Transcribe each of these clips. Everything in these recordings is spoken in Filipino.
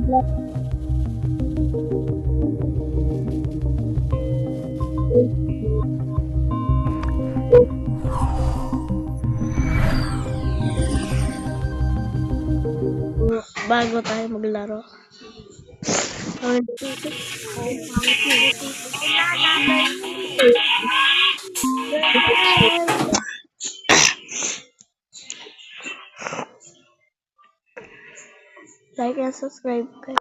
Bago tayo maglaro. Like and subscribe guys.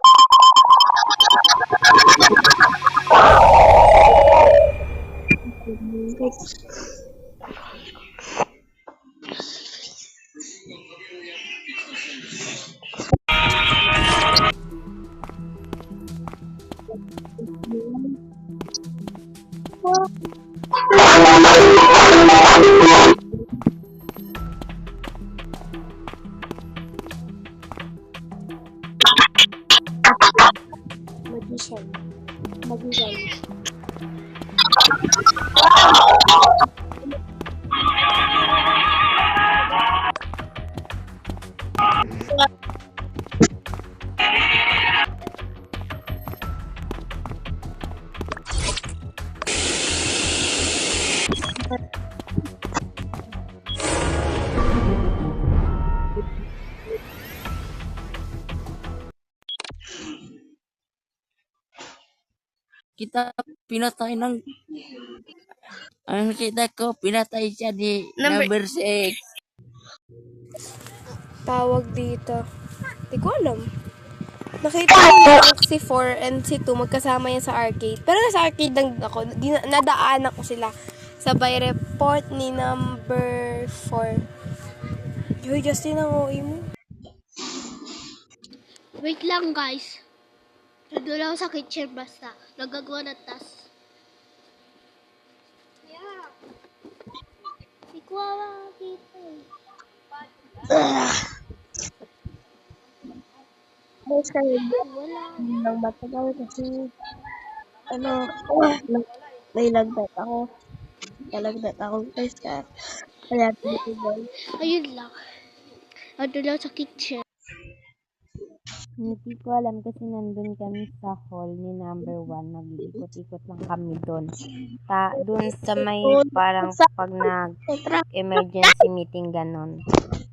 Magiging. Kita pinatay ng ang kita ko pinatay siya di number 6. Tawag dito. Di ko alam. Nakita ko lang si 4 and si 2 magkasama yan sa arcade. Pero nasa arcade lang ako. Nadaanan ko sila. Sabay report ni number 4. Yoy, Justin, ang OA mo. Wait lang guys. Nandun ako sa kitchen basta. Nagagawa ng task. Yeah. Ikaw dito. Guys, kayo Wala. lang matagal kasi may lagdat ako. Nalagdat ako guys kaya dito guys. Ayun lang. Nandun lang sa kitchen. Hindi ko alam kasi nandun kami sa hall ni number 1. Nag-iikot-ikot lang kami doon. Doon sa may parang pag nag-emergency meeting ganon.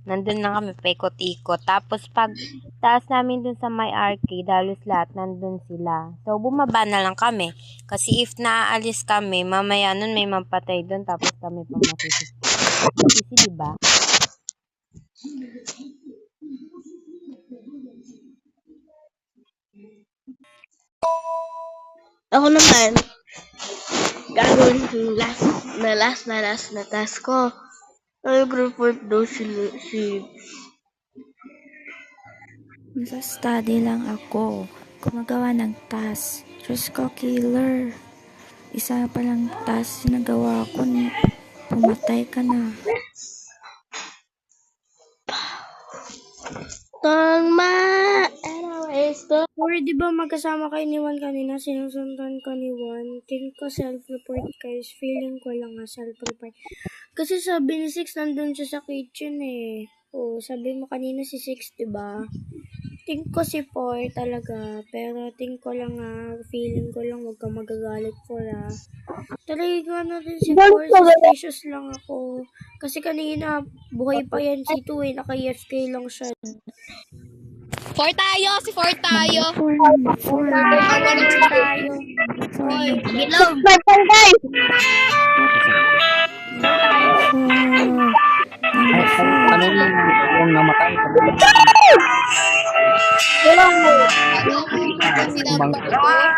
Nandun lang kami paikot-ikot. Tapos pag taas namin doon sa may arcade, halos lahat nandun sila. So bumaba na lang kami. Kasi if naaalis kami, mamaya nun may mampatay doon. Tapos kami pa masisisi. Diba? Ako naman, gagawin yung last na task ko. Nag-report daw si Sa study lang ako. Gumagawa ng task. Diyos ko, killer. Isa pa lang task nagawa ko. Pumatay ka na. Or di ba magkasama kayo ni Juan kanina? Sinusundan ko ni Juan. Tingin ko self-report guys. Feeling ko lang self-report. Kasi sabi ni 6 nandun siya sa kitchen eh. Oo, sabi mo kanina si 6 diba? Tingin ko si 4 talaga. Pero tingin ko lang feeling ko lang huwag ka magagalit 4 Talaga ko din si 4. Suspicious lang ako. Kasi kanina buhay pa yan si 2 eh. Naka-EFK lang siya. 4 tayo! Si 4 tayo! 4. Tayo. Hello! guys! Ano yung namatay? Si number 4.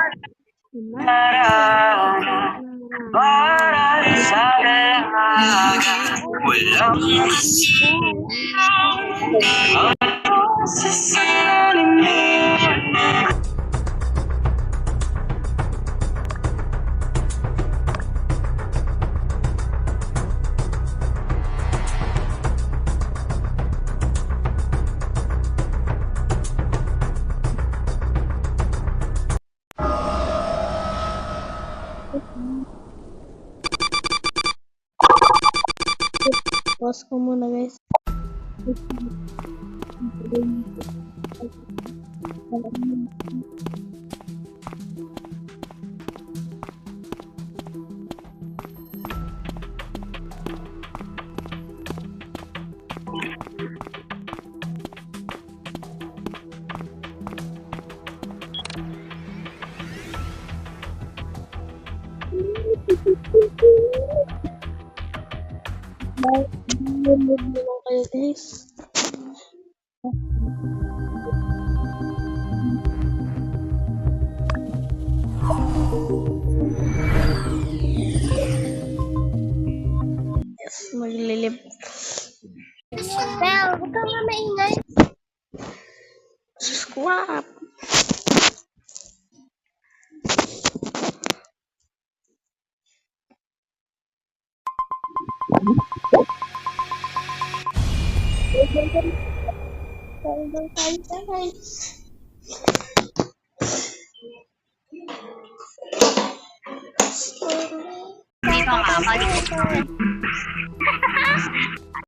Pause ko muna guys. Nanonood naman kayo, guys. Yes, maglilib. Bel, huwag ka nga maingay. Squab. Dito nga,